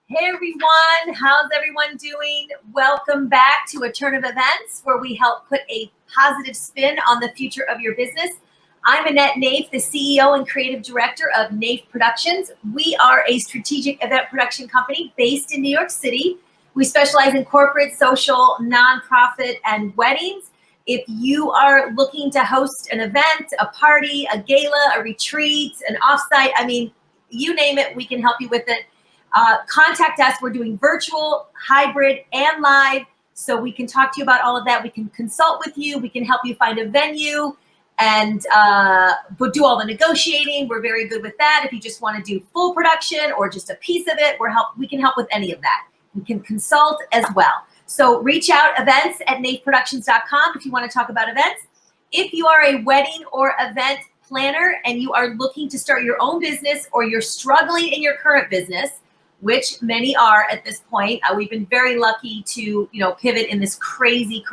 Hey everyone, how's everyone doing? Welcome back to A Turn of Events, where we help put a positive spin on the future of your business. I'm Annette Naif, the CEO and Creative Director of Naif Productions. We are a strategic event production company based in New York City. We specialize in corporate, social, nonprofit, and weddings. If you are looking to host an event, a party, a gala, a retreat, an offsite, you name it, we can help you with it. Contact us. We're doing virtual, hybrid, and live, so we can talk to you about all of that. We can consult with you. We can help you find a venue and do all the negotiating. We're very good with that. If you just want to do full production or just a piece of it, we can help with any of that. We can consult as well. So reach out, events@naifproductions.com if you want to talk about events. If you are a wedding or event planner and you are looking to start your own business, or you're struggling in your current business, which many are at this point. We've been very lucky to, pivot in this crazy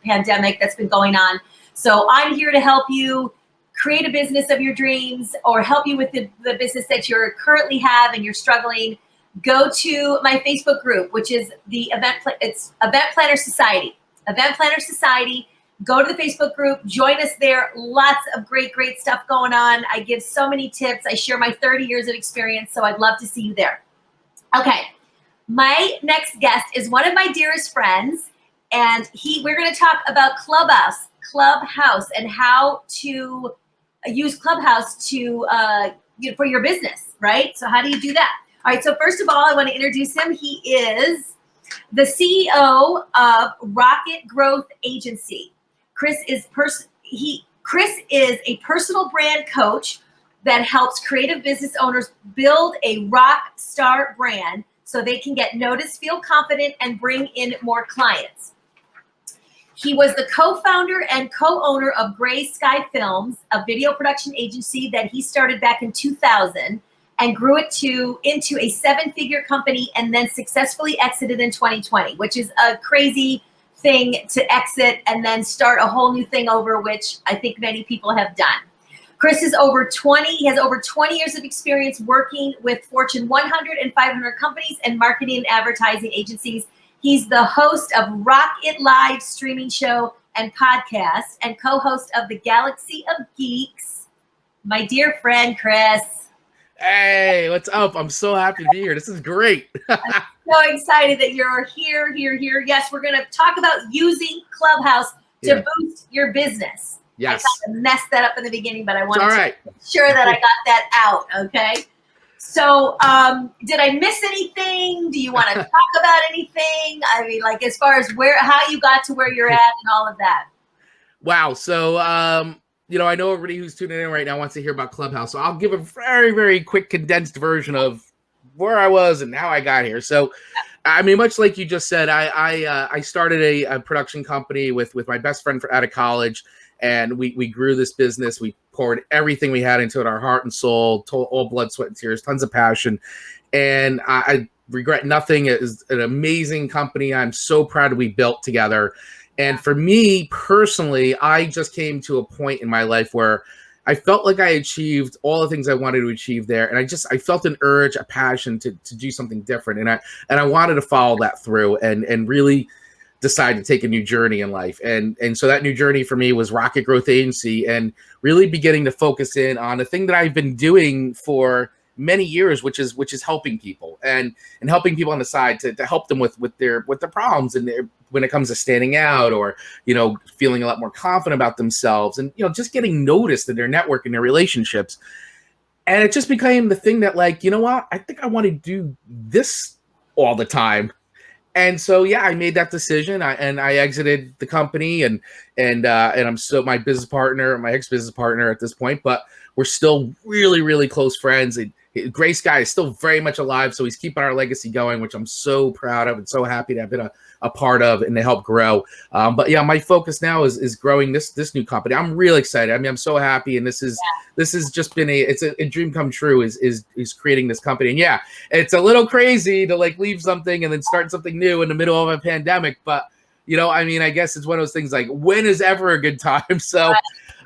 pandemic that's been going on. So I'm here to help you create a business of your dreams, or help you with the business that you currently have and you're struggling. Go to my Facebook group, which is it's Event Planner Society. Event Planner Society. Go to the Facebook group, join us there. Lots of great stuff going on. I give so many tips. I share my 30 years of experience, so I'd love to see you there. Okay, my next guest is one of my dearest friends, and we're going to talk about Clubhouse, and how to use Clubhouse to for your business, right? So how do you do that? All right, so first of all, I want to introduce him. He is the CEO of Rocket Growth Agency. Chris is a personal brand coach that helps creative business owners build a rock star brand so they can get noticed, feel confident, and bring in more clients. He was the co-founder and co-owner of Gray Sky Films, a video production agency that he started back in 2000 and grew it into a 7-figure company, and then successfully exited in 2020, which is a crazy thing to exit and then start a whole new thing over, which I think many people have done. Chris is he has over 20 years of experience working with Fortune 100 and 500 companies and marketing and advertising agencies. He's the host of Rock It Live streaming show and podcast, and co-host of the Galaxy of Geeks. My dear friend, Chris. Hey, what's up? I'm so happy to be here. This is great. I'm so excited that you're here. Yes, we're going to talk about using Clubhouse to boost your business. Yes. I kind of messed that up in the beginning, but I wanted to make sure that I got that out, okay? So did I miss anything? Do you want to talk about anything? As far as how you got to where you're at and all of that. Wow. So, I know everybody who's tuning in right now wants to hear about Clubhouse. So I'll give a very, very quick condensed version of where I was and how I got here. So, much like you just said, I started a production company with my best friend out of college. And we grew this business. We poured everything we had into it, our heart and soul, all blood, sweat, and tears, tons of passion. And I regret nothing. It is an amazing company. I'm so proud we built together. And for me personally, I just came to a point in my life where I felt like I achieved all the things I wanted to achieve there. And I felt an urge, a passion to do something different. And I wanted to follow that through and really decide to take a new journey in life. And so that new journey for me was Rocket Growth Agency, and really beginning to focus in on a thing that I've been doing for many years, which is helping people and helping people on the side to help them with their problems, and when it comes to standing out, or, feeling a lot more confident about themselves, and, just getting noticed in their network and their relationships. And it just became the thing that, you know what, I think I want to do this all the time. And so, I made that decision. I exited the company, and I'm still my ex-business partner at this point, but we're still really, really close friends. Gray Sky is still very much alive, so he's keeping our legacy going, which I'm so proud of and so happy to have been a part of and to help grow. But my focus now is growing this new company. I'm really excited. I'm so happy, and this has just been a dream come true. Is creating this company, and it's a little crazy to leave something and then start something new in the middle of a pandemic, but I guess it's one of those things, when is ever a good time? So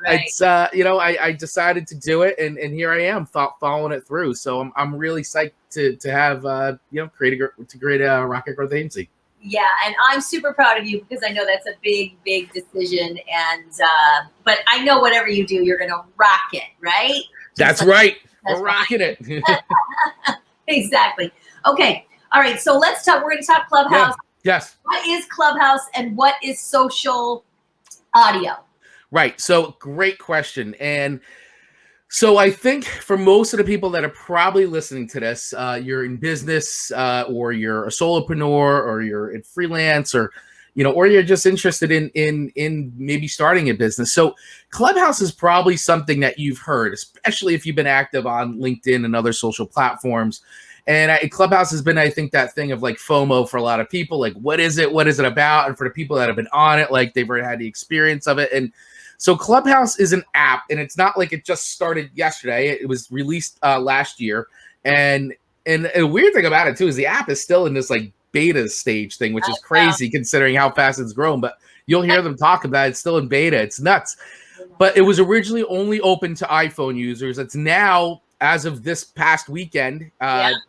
Right. it's I decided to do it, and here I am following it through. So I'm really psyched to have create a rocket growth agency. Yeah, and I'm super proud of you because I know that's a big decision, and but I know whatever you do, you're gonna rock it, right? That's right. We're rocking it. Exactly. Okay. All right. So let's talk. We're going to talk Clubhouse. Yeah. Yes. What is Clubhouse and what is social audio? Right. So great question. And so I think for most of the people that are probably listening to this, you're in business or you're a solopreneur or you're in freelance or you're just interested in maybe starting a business. So Clubhouse is probably something that you've heard, especially if you've been active on LinkedIn and other social platforms. And Clubhouse has been, I think, that thing of like FOMO for a lot of people. Like, what is it? What is it about? And for the people that have been on it, like they've already had the experience of it. And so Clubhouse is an app, and it's not like it just started yesterday. It was released last year. And a weird thing about it, too, is the app is still in this like beta stage thing, which is crazy considering how fast it's grown. But you'll hear them talk about it. It's still in beta. It's nuts. But it was originally only open to iPhone users. It's now, as of this past weekend,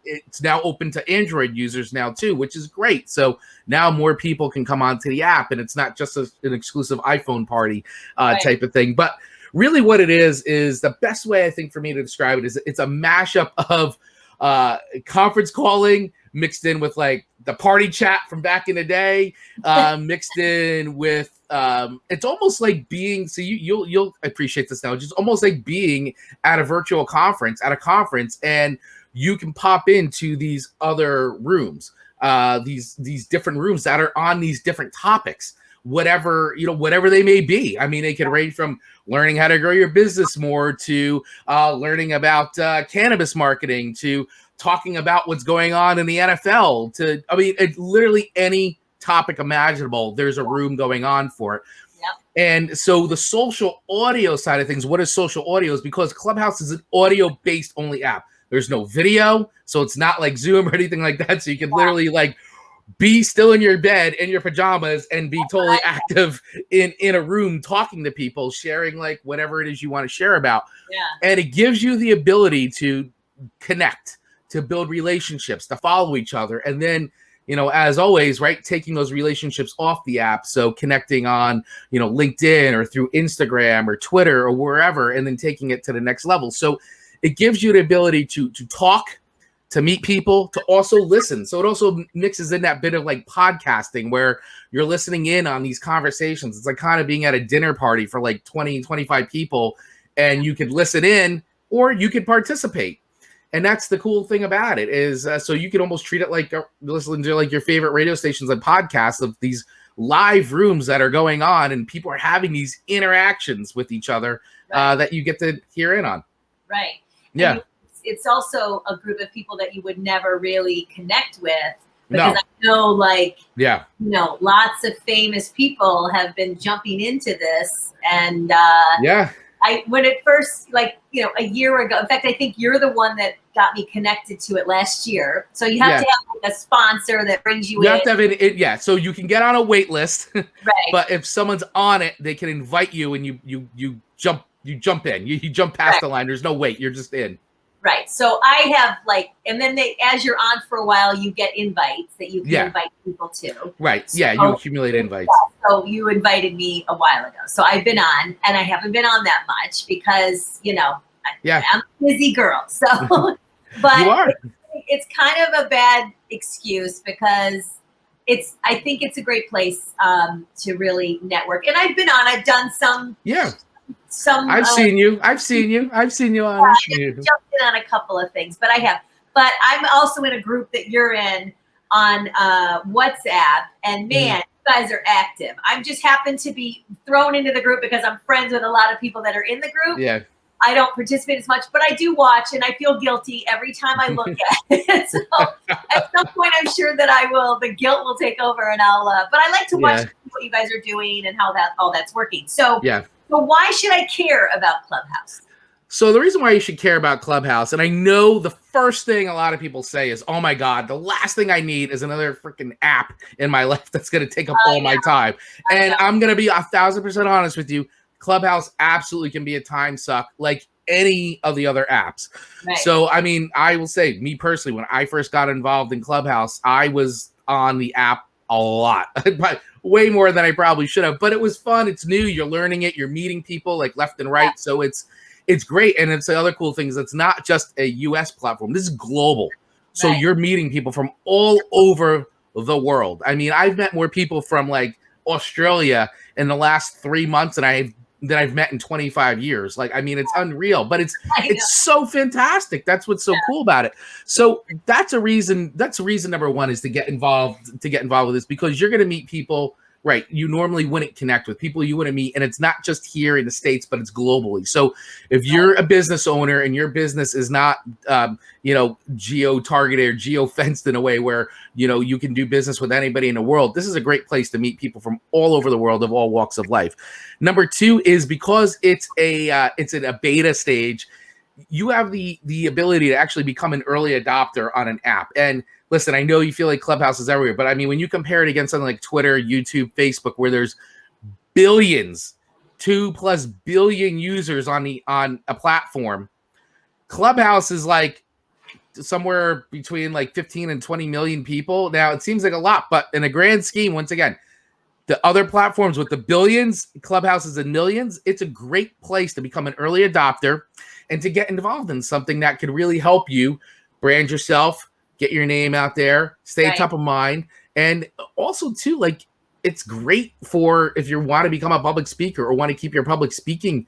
it's now open to Android users now too, which is great. So now more people can come onto the app, and it's not just an exclusive iPhone party type of thing. But really what it is the best way I think for me to describe it is it's a mashup of conference calling mixed in with like the party chat from back in the day, mixed in with it's almost like being, so you'll appreciate this now. It's just almost like being at a virtual conference, and you can pop into these other rooms, these different rooms that are on these different topics, whatever they may be. I mean, they can range from learning how to grow your business more to learning about cannabis marketing to talking about what's going on in the NFL to, I mean, literally any topic imaginable, there's a room going on for it. Yep. And so the social audio side of things, what is social audio, is because Clubhouse is an audio based only app. There's no video, so it's not like Zoom or anything like that. So you can literally like be still in your bed in your pajamas and be totally active in a room talking to people, sharing like whatever it is you want to share about. Yeah. And it gives you the ability to connect, to build relationships, to follow each other, and then as always, right, taking those relationships off the app. So connecting on, LinkedIn or through Instagram or Twitter or wherever, and then taking it to the next level. So it gives you the ability to talk, to meet people, to also listen. So it also mixes in that bit of like podcasting where you're listening in on these conversations. It's like kind of being at a dinner party for like 20, 25 people, and you could listen in or you could participate. And that's the cool thing about it is so you can almost treat it like listening to like your favorite radio stations and podcasts of these live rooms that are going on, and people are having these interactions with each other that you get to hear in on. Right. Yeah. And it's also a group of people that you would never really connect with because I know lots of famous people have been jumping into this, and when it first, a year ago, in fact, I think you're the one that got me connected to it last year. So you have to have like a sponsor that brings you in. You have to have it. So you can get on a wait list, right? But if someone's on it, they can invite you, and you jump in. You jump past the line. There's no wait. You're just in. Right. So I have and then as you're on for a while, you get invites that you can invite people to. Right. So, you accumulate invites. So you invited me a while ago. So I've been on, and I haven't been on that much because, I'm a busy girl. So, but you are. It's kind of a bad excuse because I think it's a great place to really network. And I've been on, I've done some. Yeah. I've seen you on. Jumped in on a couple of things, but I have. But I'm also in a group that you're in on WhatsApp, and man, you guys are active. I just happen to be thrown into the group because I'm friends with a lot of people that are in the group. Yeah. I don't participate as much, but I do watch, and I feel guilty every time I look at it. So at some point, I'm sure that the guilt will take over, and but I like to watch what you guys are doing and how all that's working. So So why should I care about Clubhouse? So the reason why you should care about Clubhouse, and I know the first thing a lot of people say is, oh my God, the last thing I need is another freaking app in my life that's going to take up all my time. And I'm going to be 1,000% honest with you. Clubhouse absolutely can be a time suck like any of the other apps. Right. So, I mean, I will say, me personally, when I first got involved in Clubhouse, I was on the app a lot, but way more than I probably should have. But it was fun. It's new. You're learning it. You're meeting people like left and right. Yeah. So it's great. And it's the other cool thing is it's not just a US platform. This is global. So you're meeting people from all over the world. I mean, I've met more people from like Australia in the last 3 months than I've met in 25 years. Like, I mean, it's unreal, but it's so fantastic. That's what's so cool about it. So that's reason number one is to get involved with this, because you're going to meet people, right, you normally wouldn't connect with, people you wouldn't meet. And it's not just here in the States, but it's globally. So if you're a business owner and your business is not, geo-targeted or geo-fenced in a way where, you can do business with anybody in the world, this is a great place to meet people from all over the world of all walks of life. Number two is because it's in a beta stage, you have the ability to actually become an early adopter on an app. And listen, I know you feel like Clubhouse is everywhere, but I mean, when you compare it against something like Twitter, YouTube, Facebook, where there's billions, 2+ billion users on a platform, Clubhouse is like somewhere between like 15 and 20 million people. Now, it seems like a lot, but in a grand scheme, once again, the other platforms with the billions, Clubhouse is in millions. It's a great place to become an early adopter and to get involved in something that could really help you brand yourself, get your name out there, stay top of mind. And also too, like, it's great for if you want to become a public speaker or want to keep your public speaking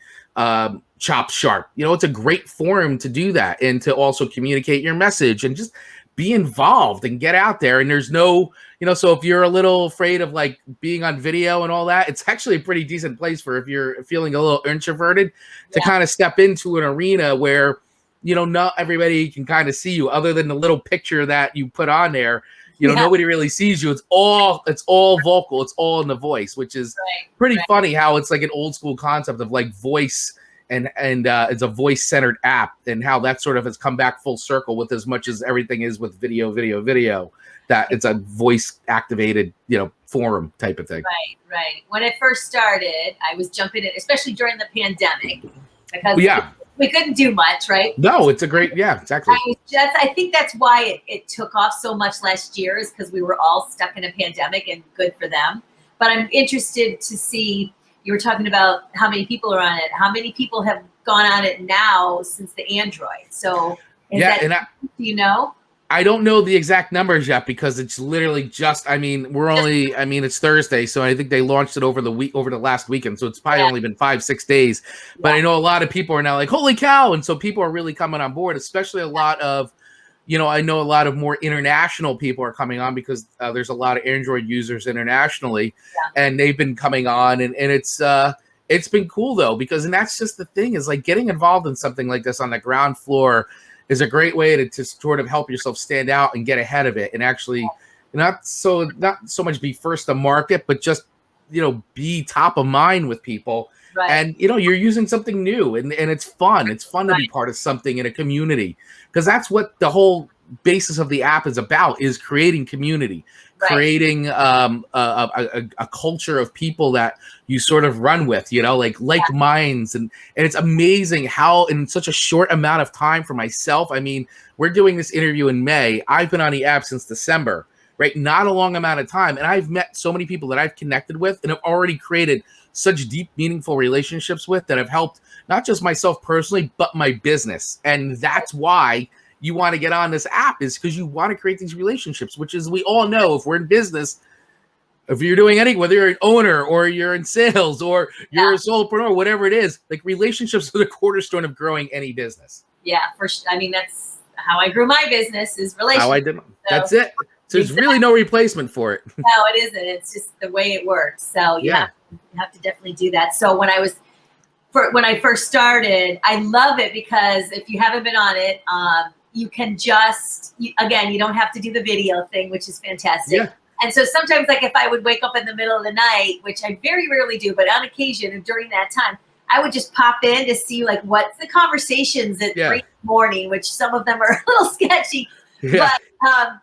chops sharp. It's a great forum to do that and to also communicate your message and just be involved and get out there. And there's no, so if you're a little afraid of like being on video and all that, it's actually a pretty decent place for if you're feeling a little introverted to kind of step into an arena where, not everybody can kind of see you other than the little picture that you put on there. Nobody really sees you. It's all vocal. It's all in the voice, which is pretty funny how it's like an old school concept of like voice and it's a voice centered app, and how that sort of has come back full circle with as much as everything is with video, that it's a voice activated, forum type of thing. Right. When it first started, I was jumping in, especially during the pandemic, because we couldn't do much, right? No, it's a great, exactly. I think that's why it took off so much last year, is because we were all stuck in a pandemic, and good for them. But I'm interested to see, you were talking about how many people are on it. How many people have gone on it now since the Android? So do you know? I don't know the exact numbers yet, because it's literally just, it's Thursday. So I think they launched it over the last weekend. So it's probably only been 5-6 days, but I know a lot of people are now like, holy cow. And so people are really coming on board, especially a lot of, I know a lot of more international people are coming on, because there's a lot of Android users internationally and they've been coming on, and it's been cool though, and that's just the thing, is like getting involved in something like this on the ground floor is a great way to sort of help yourself stand out and get ahead of it, and actually not so much be first to market, but just, be top of mind with people. Right. And, you're using something new, and it's fun. It's fun to be part of something in a community, because that's what the whole basis of the app is about, is creating community, creating a culture of people that you sort of run with, like minds. And it's amazing how in such a short amount of time for myself, I mean, we're doing this interview in May. I've been on the app since December, right? Not a long amount of time. And I've met so many people that I've connected with and have already created such deep, meaningful relationships with, that have helped not just myself personally, but my business. And that's why you want to get on this app, is because you want to create these relationships, which is, we all know, if we're in business, if you're doing whether you're an owner or you're in sales or you're a solopreneur, whatever it is, like, relationships are the cornerstone of growing any business. Yeah, for sure. I mean, that's how I grew my business, is relationships. How I did. That's it. So there's really no replacement for it. No, it isn't. It's just the way it works. So you have to definitely do that. So when I first started, I love it, because if you haven't been on it, you can you don't have to do the video thing, which is fantastic. Yeah. And so sometimes, like, if I would wake up in the middle of the night, which I very rarely do, but on occasion and during that time, I would just pop in to see, like, what's the conversations at 3 in the morning, which some of them are a little sketchy. Yeah. But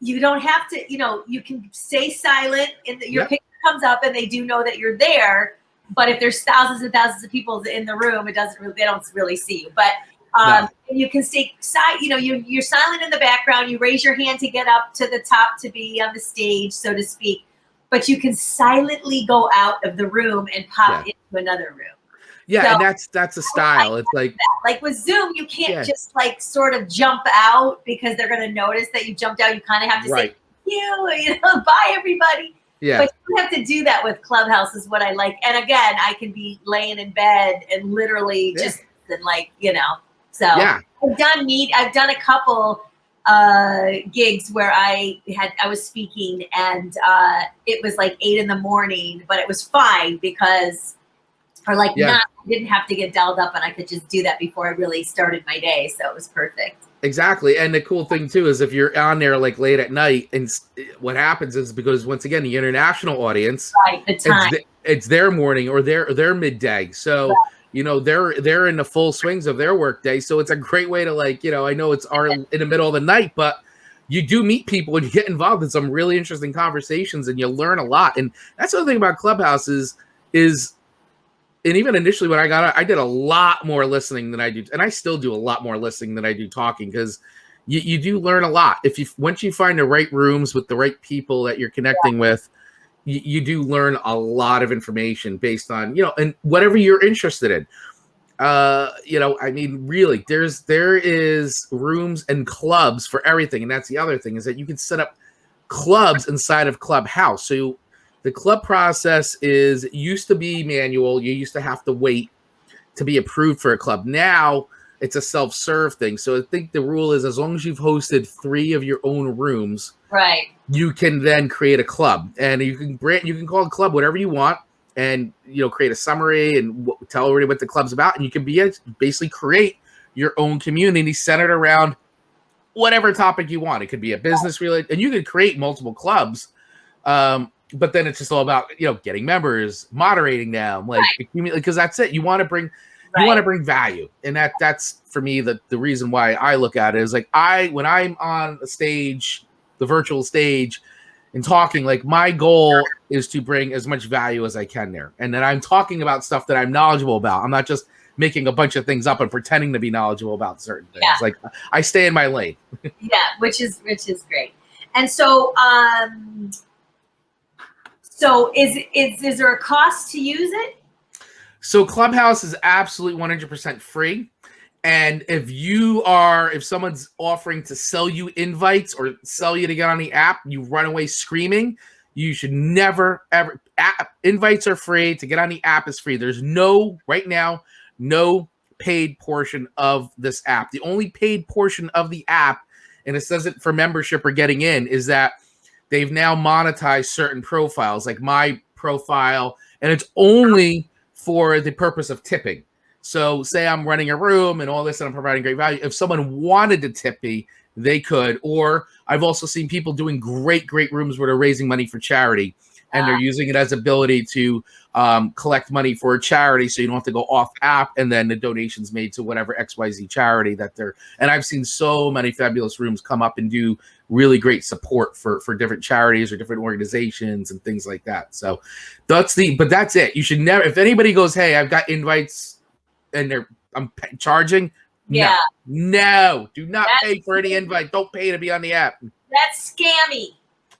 you don't have to, you can stay silent in your picture comes up and they do know that you're there. But if there's thousands and thousands of people in the room, they don't really see you. But you can stay silent. You're silent in the background. You raise your hand to get up to the top to be on the stage, so to speak. But you can silently go out of the room and pop into another room. Yeah, so, and that's a style. It's like with Zoom, you can't just like sort of jump out because they're going to notice that you jumped out. You kind of have to say, bye everybody. Yeah. But you have to do that with Clubhouse is what I like. And again, I can be laying in bed and literally just so I've done a couple gigs where I was speaking and it was like 8 a.m, but it was fine because I didn't have to get dialed up and I could just do that before I really started my day. So it was perfect. Exactly. And the cool thing too is if you're on there like late at night, and what happens is because once again, the international audience, the time. It's their morning or their midday. So, they're in the full swings of their work day. So it's a great way to I know it's in the middle of the night, but you do meet people and you get involved in some really interesting conversations and you learn a lot. And that's the other thing about Clubhouse is and even initially when I got out, I did a lot more listening than I do. And I still do a lot more listening than I do talking because you do learn a lot. Once you find the right rooms with the right people that you're connecting with, you do learn a lot of information based on, and whatever you're interested in. Really, there is rooms and clubs for everything. And that's the other thing is that you can set up clubs inside of Clubhouse. So the club process used to be manual. You used to have to wait to be approved for a club. Now it's a self-serve thing. So I think the rule is as long as you've hosted 3 of your own rooms, right, you can then create a club, and you can call a club whatever you want, and create a summary and tell everybody what the club's about, and you can basically create your own community centered around whatever topic you want. It could be a business related, and you could create multiple clubs. But then it's just all about, getting members, moderating them, because that's it. You want to bring value. And that's for me, the reason why I look at it is when I'm on a stage, the virtual stage and talking, my goal is to bring as much value as I can there. And then I'm talking about stuff that I'm knowledgeable about. I'm not just making a bunch of things up and pretending to be knowledgeable about certain things. Yeah. I stay in my lane. Yeah. Which is great. And so, So is there a cost to use it? So Clubhouse is absolutely 100% free. And if someone's offering to sell you invites or sell you to get on the app, you run away screaming. You should never, ever. Invites are free. To get on the app is free. There's right now, no paid portion of this app. The only paid portion of the app, and it says it for membership or getting in, is that they've now monetized certain profiles, like my profile, and it's only for the purpose of tipping. So say I'm running a room and all this and I'm providing great value. If someone wanted to tip me, they could. Or I've also seen people doing great rooms where they're raising money for charity. And they're using it as ability to collect money for a charity, so you don't have to go off app, and then the donations made to whatever XYZ charity that they're. And I've seen so many fabulous rooms come up and do really great support for different charities or different organizations and things like that. So that's it. You should never. If anybody goes, hey, I've got invites, and I'm charging. Yeah. No, do not pay for any invite. Don't pay to be on the app. That's scammy.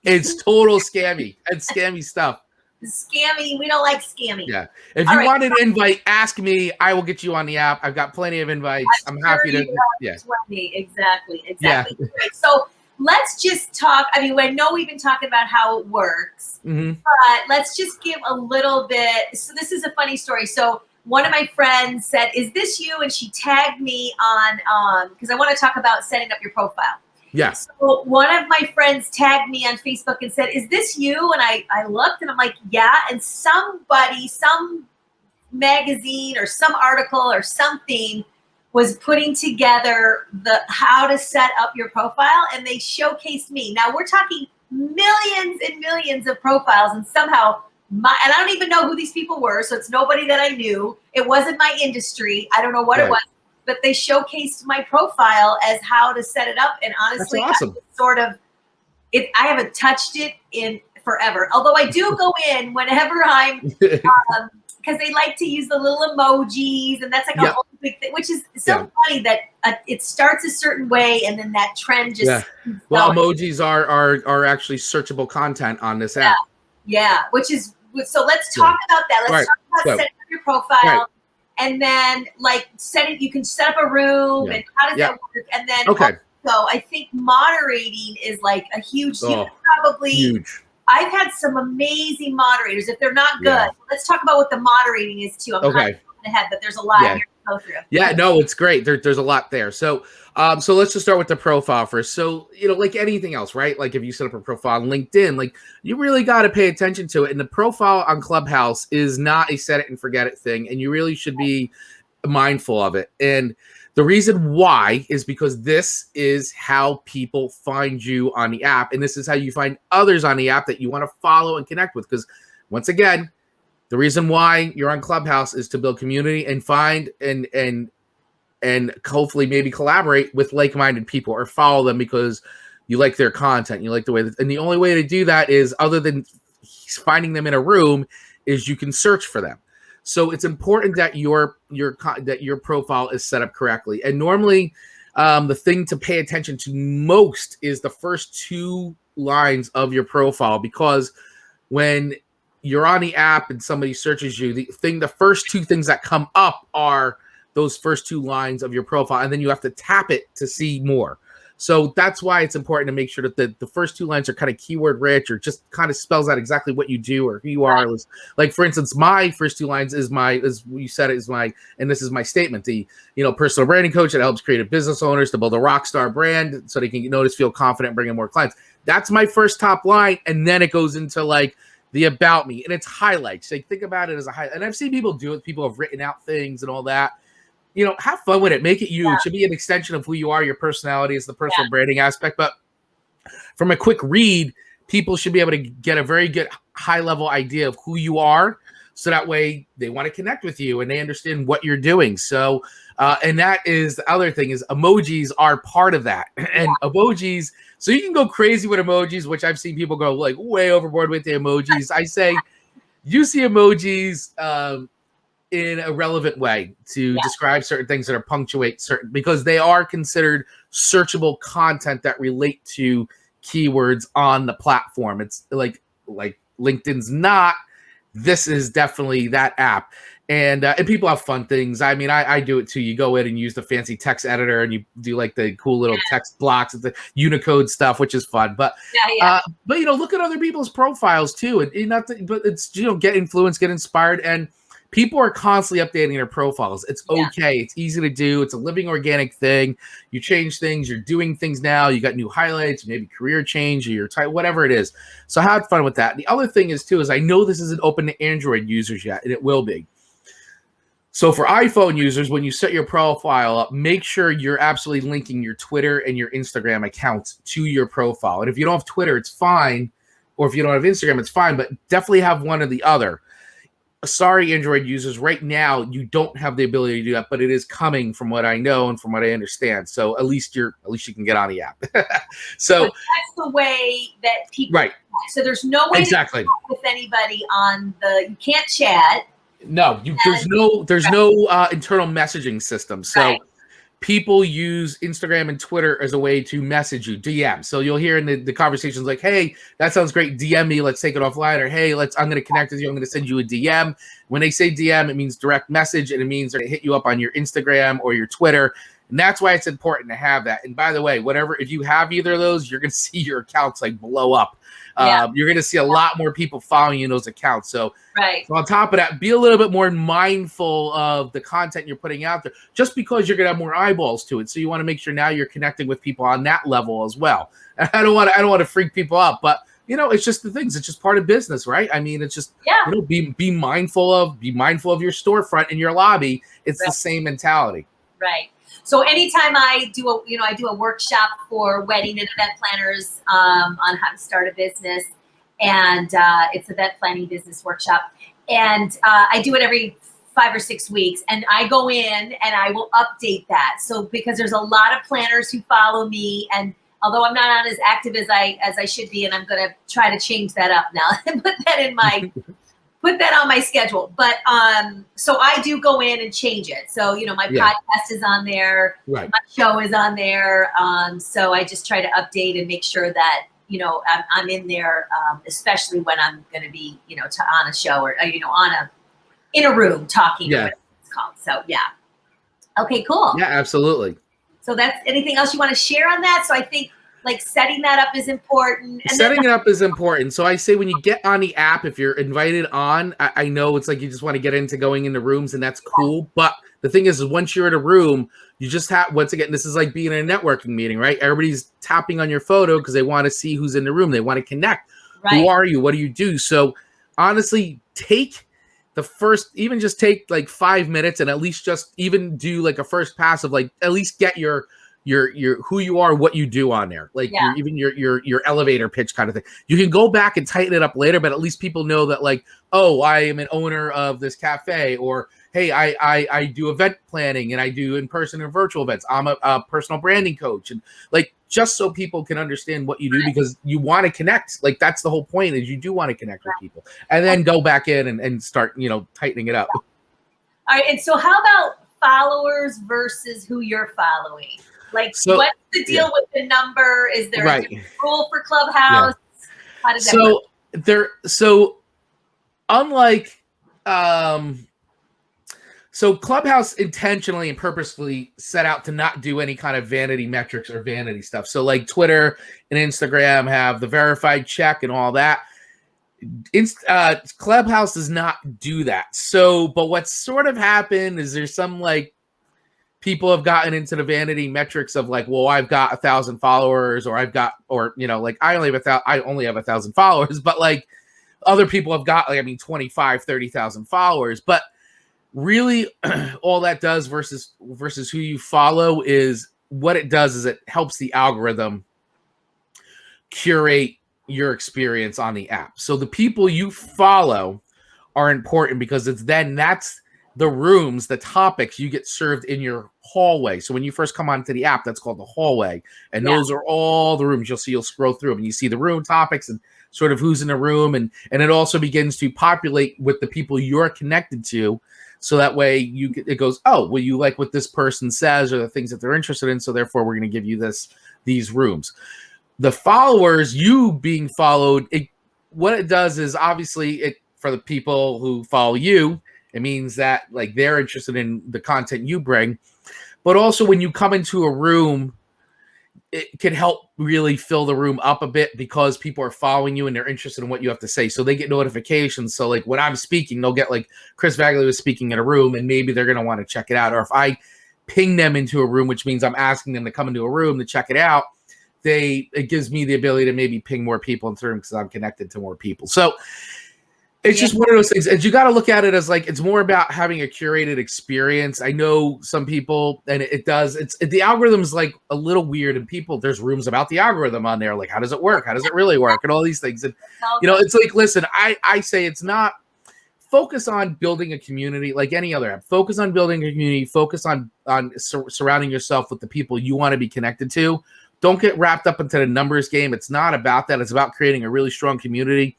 It's total scammy. It's scammy stuff. Scammy. We don't like scammy. Yeah. If you want an invite, ask me. I will get you on the app. I've got plenty of invites. I'm happy to. Yeah. 20. Exactly. Yeah. So let's just talk. I mean, I know we've been talking about how it works, but let's just give a little bit. So this is a funny story. So one of my friends said, "Is this you?" And she tagged me on because I want to talk about setting up your profile. Yes. So one of my friends tagged me on Facebook and said, "Is this you?" And I looked and I'm like, "Yeah." And some magazine or some article or something was putting together the how to set up your profile, and they showcased me. Now we're talking millions and millions of profiles, and somehow and I don't even know who these people were, so it's nobody that I knew. It wasn't my industry. I don't know what it was. But they showcased my profile as how to set it up. And honestly, that's awesome. I haven't touched it in forever. Although I do go in whenever I'm, because they like to use the little emojis, and that's like a whole big thing, which is so funny that it starts a certain way and then that trend just well, emojis are actually searchable content on this app. Yeah, which is so. Let's talk about that. Let's talk about setting up your profile, and then like you can set up a room, and how does that work? And then also, I think moderating is like a huge. Huge. I've had some amazing moderators. If they're not good, let's talk about what the moderating is too. I'm kind of going ahead, but there's a lot here to go through. Yeah, no, it's great. There's a lot there. So let's just start with the profile first. So, like anything else, right? Like if you set up a profile on LinkedIn, like you really got to pay attention to it. And the profile on Clubhouse is not a set it and forget it thing. And you really should be mindful of it. And the reason why is because this is how people find you on the app. And this is how you find others on the app that you want to follow and connect with. Because once again, the reason why you're on Clubhouse is to build community and find and hopefully maybe collaborate with like-minded people or follow them because you like their content. You like the way and the only way to do that is, other than finding them in a room, is you can search for them. So it's important that your profile is set up correctly. And normally, the thing to pay attention to most is the first 2 lines of your profile, because when you're on the app and somebody searches you, the first 2 things that come up are those first 2 lines of your profile, and then you have to tap it to see more. So that's why it's important to make sure that the first 2 lines are kind of keyword rich, or just kind of spells out exactly what you do or who you are. Like, for instance, my first 2 lines is you said it is my, and this is my statement, the personal branding coach that helps creative business owners to build a rock star brand so they can get noticed, feel confident, bring in more clients. That's my first top line, and then it goes into like the about me, and it's highlights. Like, think about it as a highlight. And I've seen people do it. People have written out things and all that. Have fun with it. Make it you. It should be an extension of who you are. Your personality is the personal branding aspect. But from a quick read, people should be able to get a very good high-level idea of who you are. So that way they want to connect with you and they understand what you're doing. So, and that is the other thing, is emojis are part of that. And emojis, so you can go crazy with emojis, which I've seen people go like way overboard with the emojis. I say use the emojis in a relevant way to describe certain things, that are punctuate certain, because they are considered searchable content that relate to keywords on the platform. It's like LinkedIn's not. This is definitely that app. And people have fun things. I mean, I do it too. You go in and use the fancy text editor, and you do like the cool little text blocks, the Unicode stuff, which is fun. But but look at other people's profiles too, and but it's get influenced, get inspired, and people are constantly updating their profiles. It's okay. It's easy to do. It's a living, organic thing. You change things. You're doing things now. You got new highlights, maybe career change, or your type, whatever it is. So have fun with that. The other thing is I know this isn't open to Android users yet, and it will be. So for iPhone users, when you set your profile up, make sure you're absolutely linking your Twitter and your Instagram accounts to your profile. And if you don't have Twitter, it's fine. Or if you don't have Instagram, it's fine. But definitely have one or the other. Sorry, Android users, right now you don't have the ability to do that, but it is coming from what I know and from what I understand. So at least you can get on the app. So but that's the way that people So there's no way to talk with anybody on you can't chat. No, there's no internal messaging system. So people use Instagram and Twitter as a way to message you, DM. So you'll hear in the conversations like, hey, that sounds great. DM me. Let's take it offline. Or, hey, I'm going to connect with you. I'm going to send you a DM. When they say DM, it means direct message, and it means they're going to hit you up on your Instagram or your Twitter. And that's why it's important to have that. And by the way, if you have either of those, you're going to see your accounts like blow up. You're going to see a lot more people following you in those accounts. So on top of that, be a little bit more mindful of the content you're putting out there, just because you're going to have more eyeballs to it. So you want to make sure now you're connecting with people on that level as well. And I don't want to freak people out, but it's just the things. It's just part of business, right? I mean, it's just be mindful of your storefront and your lobby. It's the same mentality. Right. So anytime I do a workshop for wedding and event planners on how to start a business, and it's event planning business workshop, and I do it every 5 or 6 weeks, and I go in and I will update that. So because there's a lot of planners who follow me, and although I'm not on as active as I should be, and I'm going to try to change that up now and put that on my schedule. But so I do go in and change it. So, my podcast is on there, right. My show is on there. So I just try to update and make sure that, I'm in there, especially when I'm going to be, on a show or, in a room talking, or whatever it's called. So, yeah. Okay, cool. Yeah, absolutely. So that's anything else you want to share on that? So I think like setting that up is important. And setting it up is important. So I say when you get on the app, if you're invited on, I know it's like you just want to get into going into rooms, and that's cool. But the thing is once you're in a room, you just have, once again, this is like being in a networking meeting, right? Everybody's tapping on your photo because they want to see who's in the room. They want to connect. Right. Who are you? What do you do? So honestly, take like 5 minutes and at least just even do like a first pass of like, at least get your who you are, what you do on there, like your elevator pitch kind of thing. You can go back and tighten it up later, but at least people know that like, oh, I am an owner of this cafe, or hey, I do event planning and I do in-person and virtual events. I'm a personal branding coach, and like just so people can understand what you do, because you want to connect. Like that's the whole point, is you do want to connect with people, and then go back in and start tightening it up. All right, and so how about followers versus who you're following? Like, what's the deal with the number? Is there a rule for Clubhouse? Yeah. How does that work? So unlike, so Clubhouse intentionally and purposefully set out to not do any kind of vanity metrics or vanity stuff. So like Twitter and Instagram have the verified check and all that. Clubhouse does not do that. So, but what's sort of happened is there's some like, people have gotten into the vanity metrics of like, well, I've got 1,000 followers, or like I only have 1,000 followers, but like other people have got like, 25, 30,000 followers. But really all that does versus who you follow is what it does is it helps the algorithm curate your experience on the app. So the people you follow are important because that's the rooms, the topics you get served in your hallway. So when you first come onto the app, that's called the hallway. And those are all the rooms. You'll scroll through them and you see the room topics and sort of who's in the room. And it also begins to populate with the people you're connected to. So that way it goes, oh, well, you like what this person says or the things that they're interested in. So therefore we're going to give you these rooms. The followers, you being followed, what it does is obviously for the people who follow you, it means that like they're interested in the content you bring, but also when you come into a room, it can help really fill the room up a bit because people are following you and they're interested in what you have to say. So they get notifications. So like when I'm speaking, they'll get like Chris Vaglio is speaking in a room and maybe they're going to want to check it out. Or if I ping them into a room, which means I'm asking them to come into a room to check it out, it gives me the ability to maybe ping more people into the room because I'm connected to more people. So it's just one of those things. And you got to look at it as like, it's more about having a curated experience. I know some people, and the algorithm's like a little weird, and there's rooms about the algorithm on there. Like, how does it work? How does it really work? And all these things. And, it's like, listen, I say it's not, focus on building a community like any other app. Focus on building a community. Focus on surrounding yourself with the people you want to be connected to. Don't get wrapped up into the numbers game. It's not about that. It's about creating a really strong community.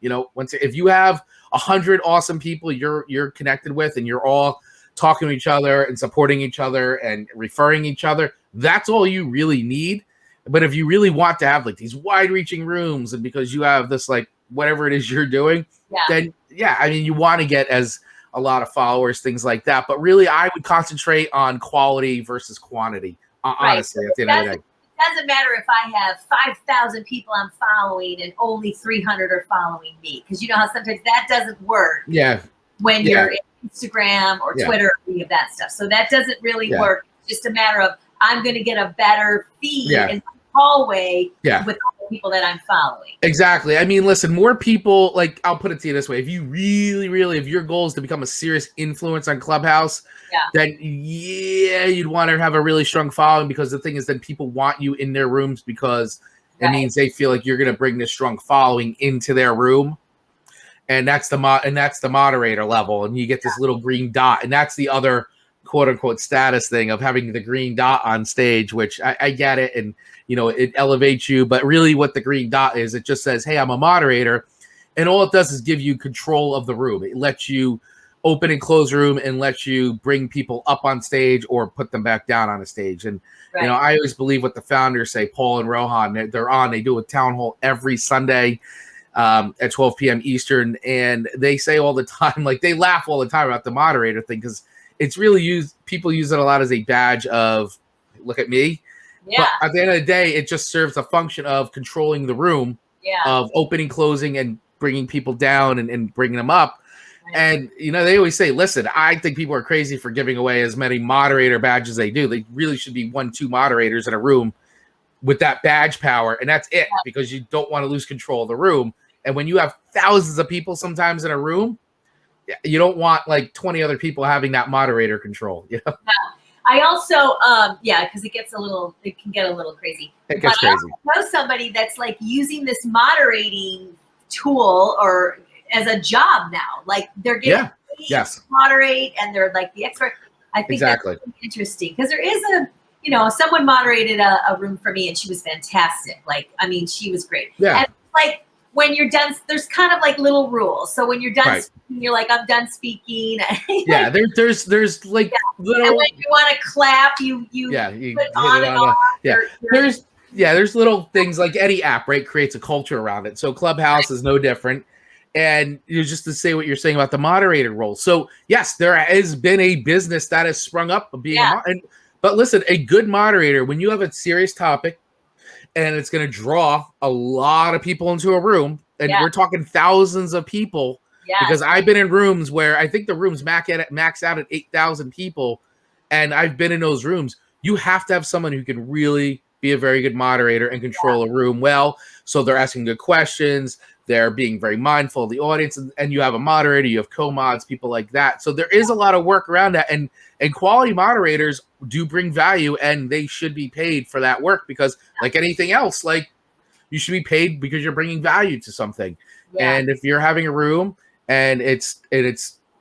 If you have 100 awesome people you're connected with and you're all talking to each other and supporting each other and referring each other, that's all you really need. But if you really want to have like these wide-reaching rooms and because you have this like whatever it is you're doing, then you want to get as a lot of followers, things like that. But really, I would concentrate on quality versus quantity. Honestly, at the end of the day. Doesn't matter if I have 5,000 people I'm following and only 300 are following me, because you know how sometimes that doesn't work. Yeah. When you're in Instagram or Twitter or any of that stuff, so that doesn't really work. It's just a matter of I'm going to get a better feed in my hallway with all the people that I'm following. Exactly. I mean, listen, more people. Like, I'll put it to you this way: if you really, if your goal is to become a serious influence on Clubhouse. Then you'd want to have a really strong following, because the thing is then people want you in their rooms because it means they feel like you're going to bring this strong following into their room. And that's the moderator level. And you get this little green dot, and that's the other quote unquote status thing of having the green dot on stage, which I get it. And, it elevates you. But really what the green dot is, it just says, hey, I'm a moderator. And all it does is give you control of the room. It lets you open and close room and lets you bring people up on stage or put them back down on a stage. And, Right. I always believe what the founders say, Paul and Rohan, they do a town hall every Sunday at 12 p.m. Eastern. And they say all the time, like they laugh all the time about the moderator thing, because it's really people use it a lot as a badge of, look at me. Yeah. But at the end of the day, it just serves a function of controlling the room, of opening, closing, and bringing people down and bringing them up. Right. And, they always say, listen, I think people are crazy for giving away as many moderator badges as they do. They really should be 1-2 moderators in a room with that badge power. And that's it, because you don't want to lose control of the room. And when you have thousands of people sometimes in a room, you don't want like 20 other people having that moderator control. Yeah. I also, because it can get a little crazy. It gets crazy. I know somebody that's like using this moderating tool or as a job now. Like they're getting paid to moderate, and they're like the expert. I think that's really interesting, because there is someone moderated a room for me, and she was fantastic. Like, I mean, she was great. Yeah. And like when you're done, there's kind of like little rules. So when you're done speaking, you're like, I'm done speaking. Yeah, there's like little. And when you want to clap, you put on and off. There's little things like any app, right, creates a culture around it. So Clubhouse is no different. And just to say what you're saying about the moderator role. So yes, there has been a business that has sprung up of being but listen, a good moderator, when you have a serious topic and it's going to draw a lot of people into a room, and we're talking thousands of people, because I've been in rooms where I think the rooms max out at 8,000 people, and I've been in those rooms. You have to have someone who can really be a very good moderator and control a room well. So they're asking good questions. They're being very mindful of the audience, and you have a moderator, you have co-mods, people like that. So there is a lot of work around that, and quality moderators do bring value, and they should be paid for that work, because like anything else, like you should be paid because you're bringing value to something. Yeah. And if you're having a room and it's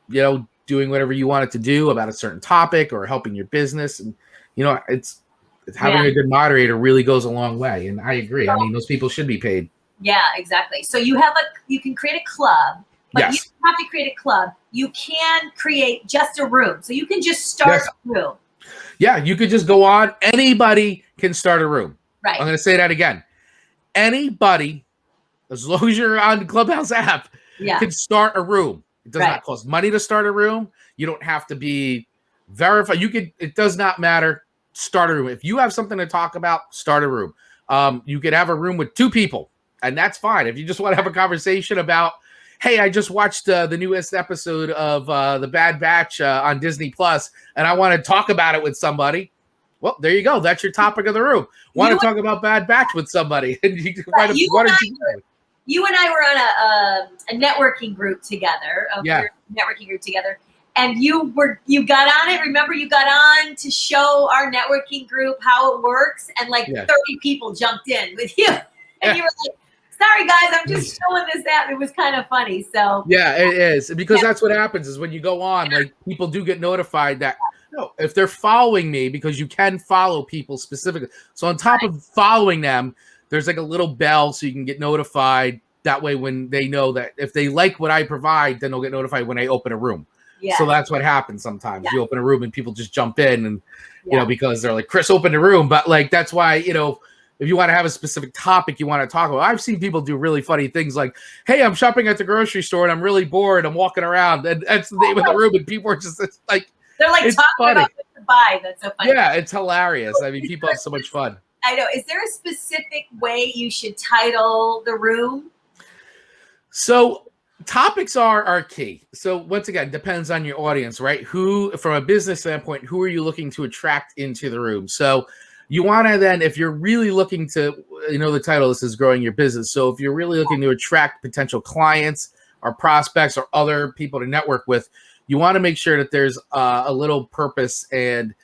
doing whatever you want it to do about a certain topic or helping your business, and it's having a good moderator really goes a long way. And I agree. I mean, those people should be paid. Yeah, exactly. So you can create a club, but you don't have to create a club. You can create just a room. So you can just start a room. Yeah, you could just go on. Anybody can start a room. Right. I'm going to say that again. Anybody, as long as you're on the Clubhouse app, can start a room. It does not cost money to start a room. You don't have to be verified. It does not matter. Start a room. If you have something to talk about, start a room. You could have a room with 2 people. And that's fine. If you just want to have a conversation about, hey, I just watched the newest episode of The Bad Batch on Disney Plus, and I want to talk about it with somebody. Well, there you go. That's your topic of the room. Want to talk about Bad Batch with somebody? You and I were on a networking group together. Networking group together. And you got on it. Remember, you got on to show our networking group how it works, and like 30 people jumped in with you, and you were like, sorry guys, I'm just showing this app. It was kind of funny. So yeah, it is, because that's what happens is when you go on, like people do get notified that if they're following me, because you can follow people specifically. So on top of following them, there's like a little bell so you can get notified. That way, when they know that if they like what I provide, then they'll get notified when I open a room. Yeah. So that's what happens sometimes. You open a room and people just jump in, and because they're like, Chris opened a room. But like that's why if you want to have a specific topic you want to talk about, I've seen people do really funny things like, hey, I'm shopping at the grocery store and I'm really bored. I'm walking around, and that's the name of the room. And people are just like, they're like talking about what to buy. That's so funny. Yeah, it's hilarious. I mean, people have so much fun. I know. Is there a specific way you should title the room? So topics are key. So once again, depends on your audience, right? From a business standpoint, who are you looking to attract into the room? So you want to then, if you're really looking to, the title, this is growing your business. So if you're really looking to attract potential clients or prospects or other people to network with, you want to make sure that there's a little purpose and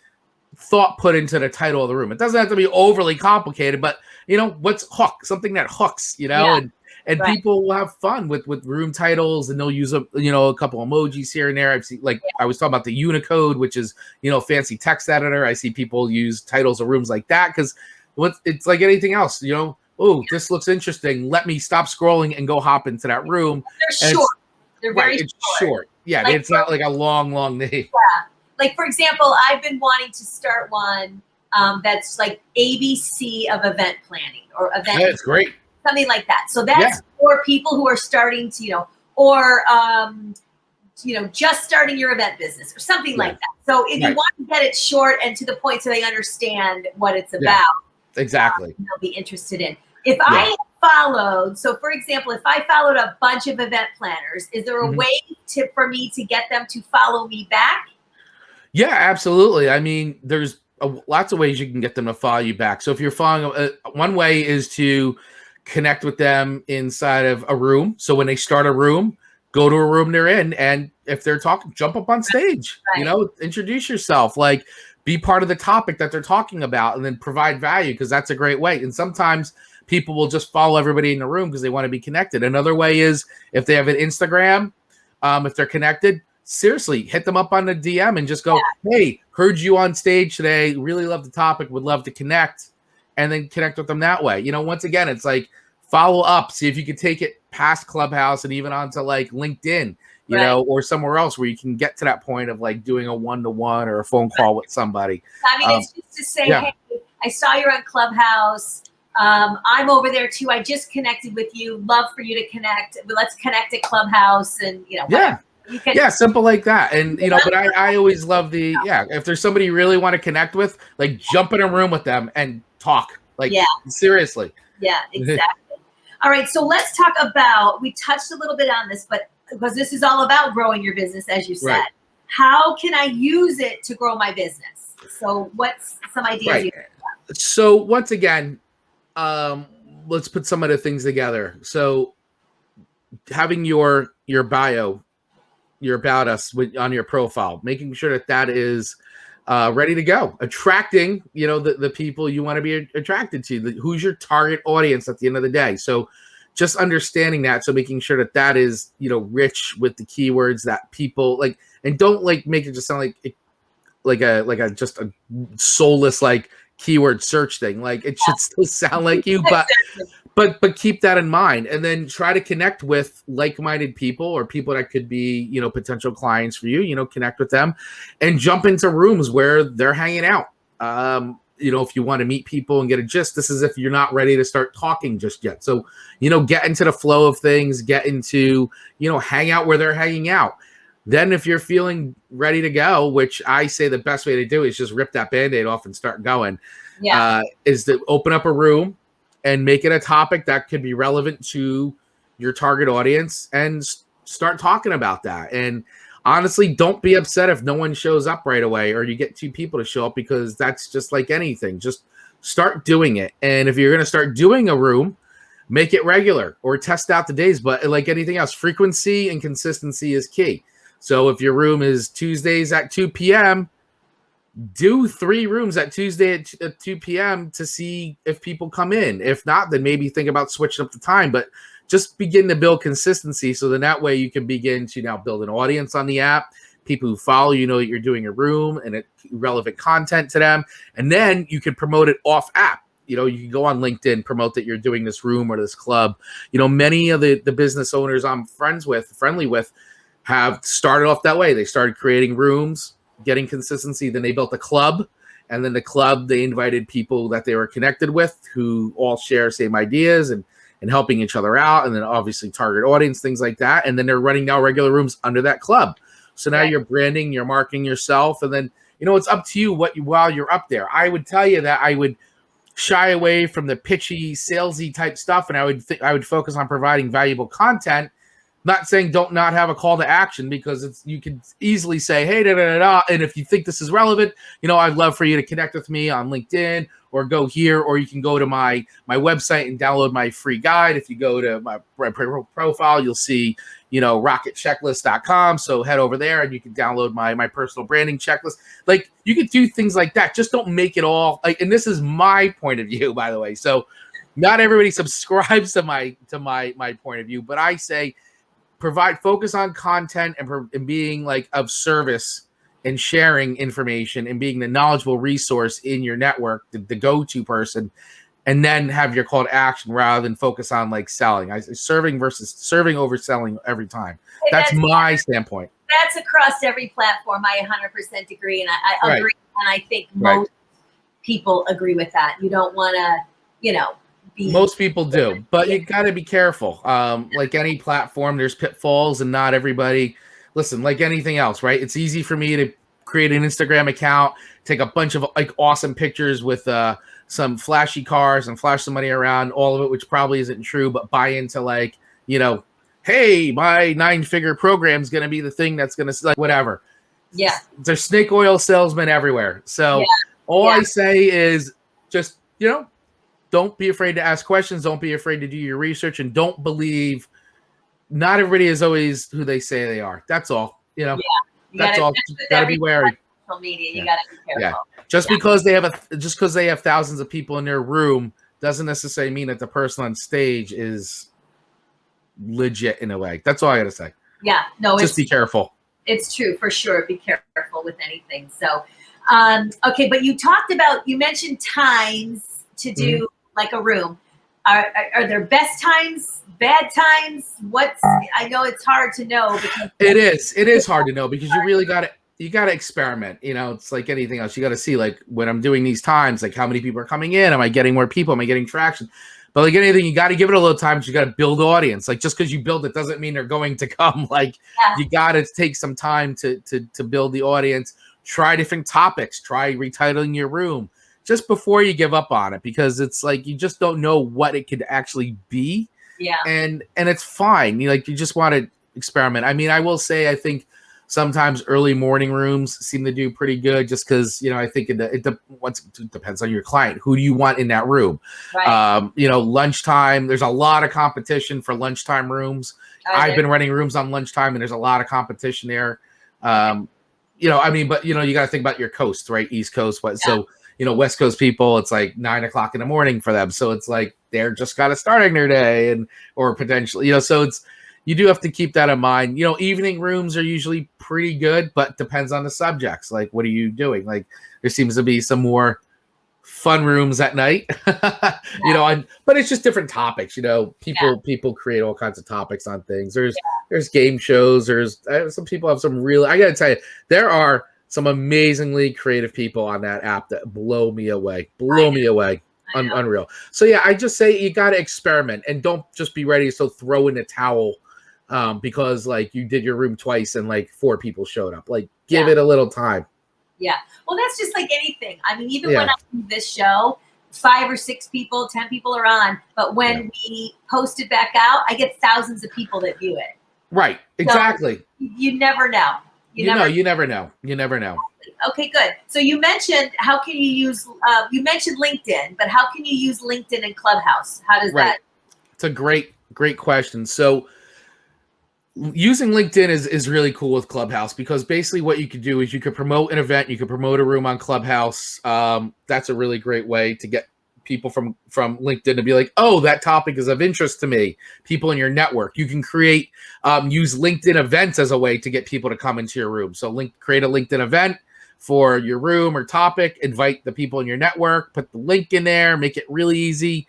thought put into the title of the room. It doesn't have to be overly complicated, but what's hook? Something that hooks, and Right. people will have fun with room titles, and they'll use a couple emojis here and there. I've seen, like, I was talking about the Unicode, which is fancy text editor. I see people use titles of rooms like that because it's like anything else, oh, this looks interesting, let me stop scrolling and go hop into that room. They're short. They're very right, it's short. Yeah, like, it's not like a long name. Yeah. Like, for example, I've been wanting to start one that's like ABC of event planning or event. That's great. Something like that. So that's for people who are starting to, or just starting your event business or something like that. So if you want to get it short and to the point so they understand what it's about, exactly, they'll be interested in. If I followed, so for example, if I followed a bunch of event planners, is there a way for me to get them to follow me back? Yeah, absolutely. I mean, there's lots of ways you can get them to follow you back. So if you're following, one way is to connect with them inside of a room. So when they start a room, go to a room they're in, and if they're talking, jump up on stage, introduce yourself, like be part of the topic that they're talking about, and then provide value, because that's a great way. And sometimes people will just follow everybody in the room because they want to be connected. Another way is if they have an Instagram, if they're connected, seriously, hit them up on the DM and just go, hey, heard you on stage today, really love the topic, would love to connect, and then connect with them that way. Once again, it's like follow up, see if you can take it past Clubhouse and even onto like LinkedIn, or somewhere else where you can get to that point of like doing a one-to-one or a phone call with somebody. I mean, it's just to say, hey, I saw you're on Clubhouse. I'm over there too. I just connected with you. Love for you to connect. Let's connect at Clubhouse, and simple like that. And but I always love if there's somebody you really want to connect with, like jump in a room with them and talk. Like seriously. Yeah, exactly. All right, so let's talk about, we touched a little bit on this, but because this is all about growing your business, as you said. How can I use it to grow my business? So what's some ideas you have? So once again, let's put some of the things together. So having your bio, your about us on your profile, making sure that is ready to go, attracting the people you want to be attracted to, who's your target audience at the end of the day. So just understanding that, so making sure that is rich with the keywords that people like, and don't like make it just sound like a just a soulless like keyword search thing. Like it should still sound like you, but keep that in mind, and then try to connect with like-minded people or people that could be, potential clients for you, connect with them and jump into rooms where they're hanging out. If you want to meet people and get a gist, this is if you're not ready to start talking just yet. So, get into the flow of things, get into, hang out where they're hanging out. Then if you're feeling ready to go, which I say the best way to do is just rip that Band-Aid off and start going, is to open up a room and make it a topic that could be relevant to your target audience and start talking about that. And honestly, don't be upset if no one shows up right away or you get two people to show up, because that's just like anything. Just start doing it. And if you're going to start doing a room, make it regular or test out the days. But like anything else, frequency and consistency is key. So if your room is Tuesdays at 2 p.m., do 3 rooms at Tuesday at 2 p.m. to see if people come in. If not, then maybe think about switching up the time, but just begin to build consistency. So then that way you can begin to now build an audience on the app, people who follow, that you're doing a room and relevant content to them. And then you can promote it off app. You can go on LinkedIn, promote that you're doing this room or this club. Many of the business owners I'm friendly with have started off that way. They started creating rooms, getting consistency. Then they built a club, and then the club, they invited people that they were connected with who all share same ideas and helping each other out. And then obviously target audience, things like that. And then they're running now regular rooms under that club. So now you're branding, you're marketing yourself. And then, it's up to you while you're up there. I would tell you that I would shy away from the pitchy, salesy type stuff. And I would focus on providing valuable content. Not saying don't not have a call to action, because you can easily say, hey, da, da, da, da, and if you think this is relevant, I'd love for you to connect with me on LinkedIn or go here, or you can go to my website and download my free guide. If you go to my profile, you'll see, rocketchecklist.com. So head over there and you can download my personal branding checklist. Like you could do things like that. Just don't make it all like, and this is my point of view, by the way. So, Not everybody subscribes to my point of view, but I say focus on content and being like of service and sharing information and being the knowledgeable resource in your network, the go-to person, and then have your call to action rather than focus on like selling. I say serving over selling every time. That's my standpoint. That's across every platform. I 100% agree, and I agree, and I think most people agree with that. You don't want to, most people do, but you got to be careful. Like any platform, there's pitfalls, and not everybody. Listen, like anything else, right? It's easy for me to create an Instagram account, take a bunch of like awesome pictures with some flashy cars and flash some money around, all of it, which probably isn't true, but buy into like, hey, my 9-figure program is going to be the thing that's going to like whatever. Yeah. There's snake oil salesmen everywhere. So I say is just, don't be afraid to ask questions. Don't be afraid to do your research, and don't believe not everybody is always who they say they are. That's all, that's all. You gotta be wary. Social media, you gotta be careful. Yeah. Just because they have thousands of people in their room doesn't necessarily mean that the person on stage is legit in a way. That's all I gotta say. Yeah, no, just be careful. It's true for sure. Be careful with anything. So, okay, but you mentioned times to do like a room. Are there best times, bad times? I know it's hard to know because it is hard to know because you really got to experiment. It's like anything else. You got to see like when I'm doing these times, like how many people are coming in. Am I getting more people? Am I getting traction? But like anything, you got to give it a little time. You got to build audience. Like just because you build it doesn't mean they're going to come. Like you got to take some time to build the audience. Try different topics. Try retitling your room just before you give up on it, because it's like you just don't know what it could actually be. Yeah. And it's fine. You just want to experiment. I mean, I will say I think sometimes early morning rooms seem to do pretty good just because, I think it depends on your client. Who do you want in that room? Right. Lunchtime, there's a lot of competition for lunchtime rooms. I've been running rooms on lunchtime and there's a lot of competition there. But you got to think about your coast, right? East Coast. So, West Coast people, it's like 9 o'clock in the morning for them. So it's like, they're just kind of starting their day or potentially, so you do have to keep that in mind. Evening rooms are usually pretty good, but depends on the subjects. Like, what are you doing? Like, there seems to be some more fun rooms at night, but it's just different topics. People create all kinds of topics on things. There's game shows. There's some people have some real, I got to tell you, there are some amazingly creative people on that app that blow me away. Unreal. So yeah, I just say you got to experiment and don't just be ready to throw in a towel because like you did your room twice and like 4 people showed up. Like give it a little time. Yeah. Well, that's just like anything. I mean, even when I do this show, 5 or 6 people, 10 people are on, but when we post it back out, I get thousands of people that view it. Right. Exactly. So you never know. You never know. Okay, good. So you mentioned how can you use you mentioned LinkedIn, but how can you use LinkedIn in Clubhouse? How does that? It's a great question. So using LinkedIn is really cool with Clubhouse because basically what you could do is you could promote an event, you could promote a room on Clubhouse. That's a really great way to get people from LinkedIn to be like, oh, that topic is of interest to me. People in your network. You can create, use LinkedIn events as a way to get people to come into your room. So create a LinkedIn event for your room or topic, invite the people in your network, put the link in there, make it really easy.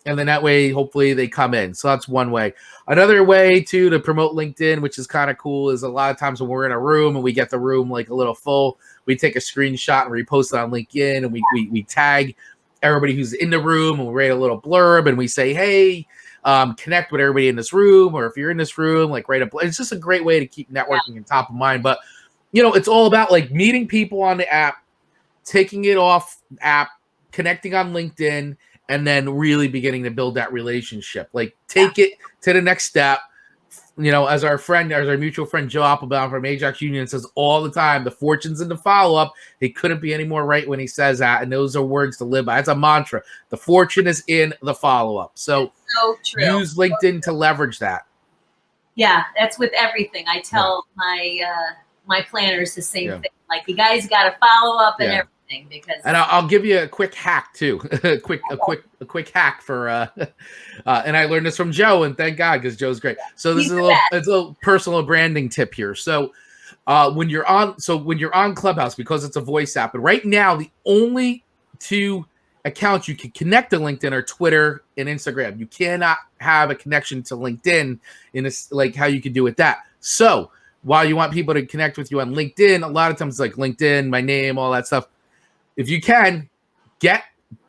And then that way, hopefully they come in. So that's one way. Another way to promote LinkedIn, which is kind of cool, is a lot of times when we're in a room and we get the room like a little full, we take a screenshot and repost it on LinkedIn and we tag everybody who's in the room and we write a little blurb and we say, hey, connect with everybody in this room, or if you're in this room, like write it's just a great way to keep networking and top of mind. But it's all about like meeting people on the app, taking it off app, connecting on LinkedIn, and then really beginning to build that relationship. Like take it to the next step. As our mutual friend Joe Applebaum from Ajax Union says all the time, the fortune's in the follow-up. He couldn't be any more right when he says that. And those are words to live by. That's a mantra. The fortune is in the follow-up. So true. Use LinkedIn to leverage that. Yeah, that's with everything. I tell my planners the same thing. Like you guys got to follow up and everything. everything because. And I'll give you a quick hack too. a quick hack for and I learned this from Joe, and thank God because Joe's great. So this is it's a little personal branding tip here. So when you're on Clubhouse, because it's a voice app, and right now the only two accounts you can connect to LinkedIn are Twitter and Instagram. You cannot have a connection to LinkedIn in this like how you can do with that. So while you want people to connect with you on LinkedIn, a lot of times it's like LinkedIn, my name, all that stuff. If you can,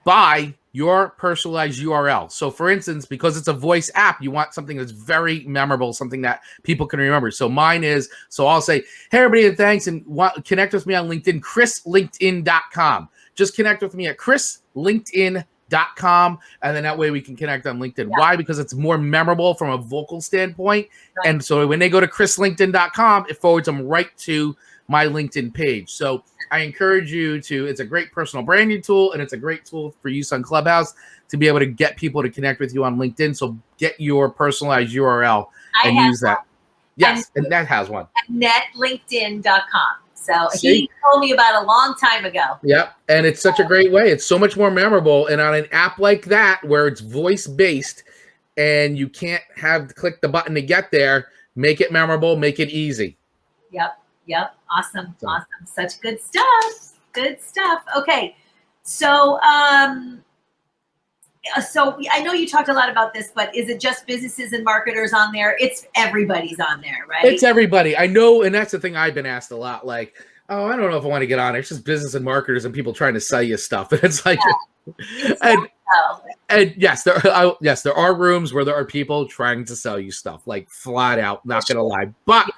buy your personalized URL. So for instance, because it's a voice app, you want something that's very memorable, something that people can remember. So mine is, so I'll say, hey, everybody, and thanks, and connect with me on LinkedIn, chrislinkedin.com. Just connect with me at chrislinkedin.com, and then that way we can connect on LinkedIn. Yeah. Why? Because it's more memorable from a vocal standpoint. Right. And so when they go to chrislinkedin.com, it forwards them right to my LinkedIn page. So I encourage you to, it's a great personal branding tool, and it's a great tool for use on Clubhouse to be able to get people to connect with you on LinkedIn. So get your personalized URL and use that. One. Yes, and Net has one. netlinkedin.com. So he told me about a long time ago. Yep, and it's such a great way. It's so much more memorable. And on an app like that, where it's voice-based and you can't click the button to get there, make it memorable, make it easy. Yep. Awesome. Such good stuff. Okay. So I know you talked a lot about this, but is it just businesses and marketers on there? It's everybody's on there, right? It's everybody. I know, and that's the thing I've been asked a lot, like, oh, I don't know if I want to get on it. It's just business and marketers and people trying to sell you stuff. And it's like, and yes, there are rooms where there are people trying to sell you stuff, like flat out, not going to lie. But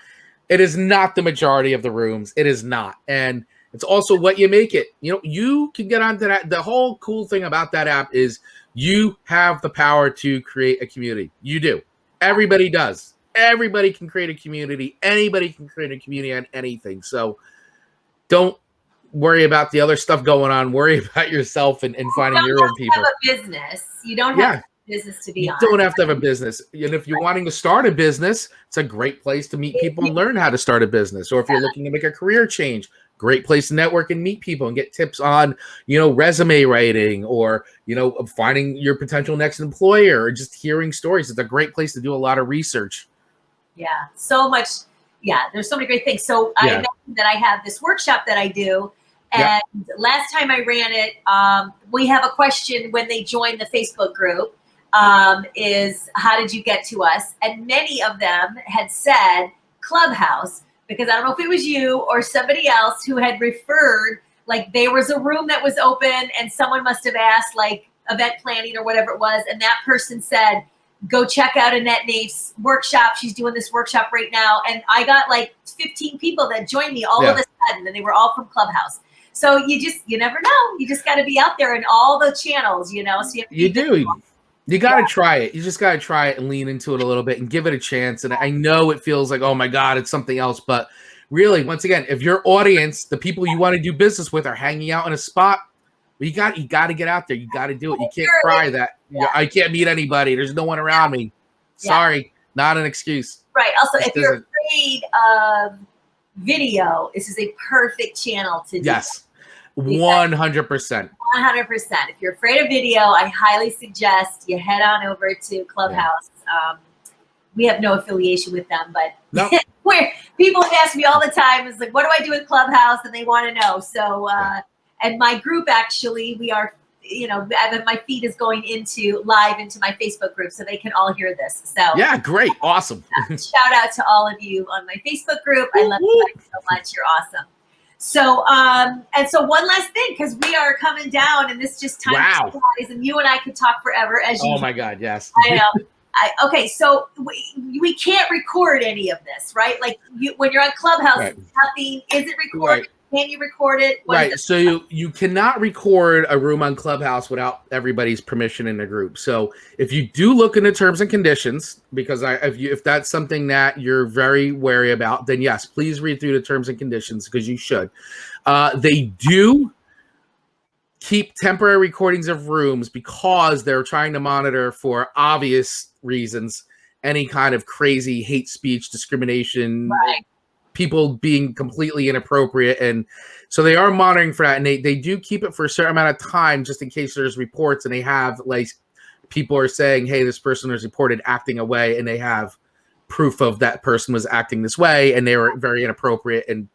it is not the majority of the rooms. It is not. And it's also what you make it. You know, you can get onto that. The whole cool thing about that app is you have the power to create a community. You do. Everybody does. Everybody can create a community. Anybody can create a community on anything. So don't worry about the other stuff going on. Worry about yourself and finding your own people. You don't have a business. You don't have a business to be on. You don't have to have a business. And if you're wanting to start a business, it's a great place to meet people and learn how to start a business. Or if you're looking to make a career change, great place to network and meet people and get tips on, resume writing or, finding your potential next employer or just hearing stories. It's a great place to do a lot of research. Yeah, so much. Yeah, there's so many great things. So I mentioned that I have this workshop that I do. And last time I ran it, we have a question when they join the Facebook group. Is how did you get to us? And many of them had said Clubhouse, because I don't know if it was you or somebody else who had referred, like there was a room that was open and someone must have asked like event planning or whatever it was. And that person said, go check out Annette Nafe's workshop. She's doing this workshop right now. And I got like 15 people that joined me all of a sudden, and they were all from Clubhouse. So you never know. You just got to be out there in all the channels, So you do. You got to try it. You just got to try it and lean into it a little bit and give it a chance. And I know it feels like, oh my God, it's something else. But really, once again, if your audience, the people you want to do business with are hanging out in a spot, you got to get out there. You got to do it. You can't cry that I can't meet anybody. There's no one around me. Sorry, not an excuse. Right. Also, if you're afraid of video, this is a perfect channel to do. Yes. 100%. 100%. If you're afraid of video, I highly suggest you head on over to Clubhouse. We have no affiliation with them, but where people have asked me all the time, is like, what do I do with Clubhouse? And they want to know. So, and my group, actually, we are, my feed is going live into my Facebook group, so they can all hear this. So yeah, great. Awesome. Shout out to all of you on my Facebook group. I love you guys so much. You're awesome. So, and so one last thing, because we are coming down and this just time flies, and you and I could talk forever as you. Oh my God, yes. I know. Okay, so we can't record any of this, right? Like when you're on Clubhouse, nothing, is it recorded? Right. Can you record it? Right. So you cannot record a room on Clubhouse without everybody's permission in the group. So if you do look into terms and conditions, because if that's something that you're very wary about, then yes, please read through the terms and conditions, because you should. They do keep temporary recordings of rooms because they're trying to monitor, for obvious reasons, any kind of crazy hate speech, discrimination, people being completely inappropriate. And so they are monitoring for that, and they do keep it for a certain amount of time just in case there's reports, and they have like people are saying, hey, this person was reported acting away, and they have proof of that person was acting this way and they were very inappropriate and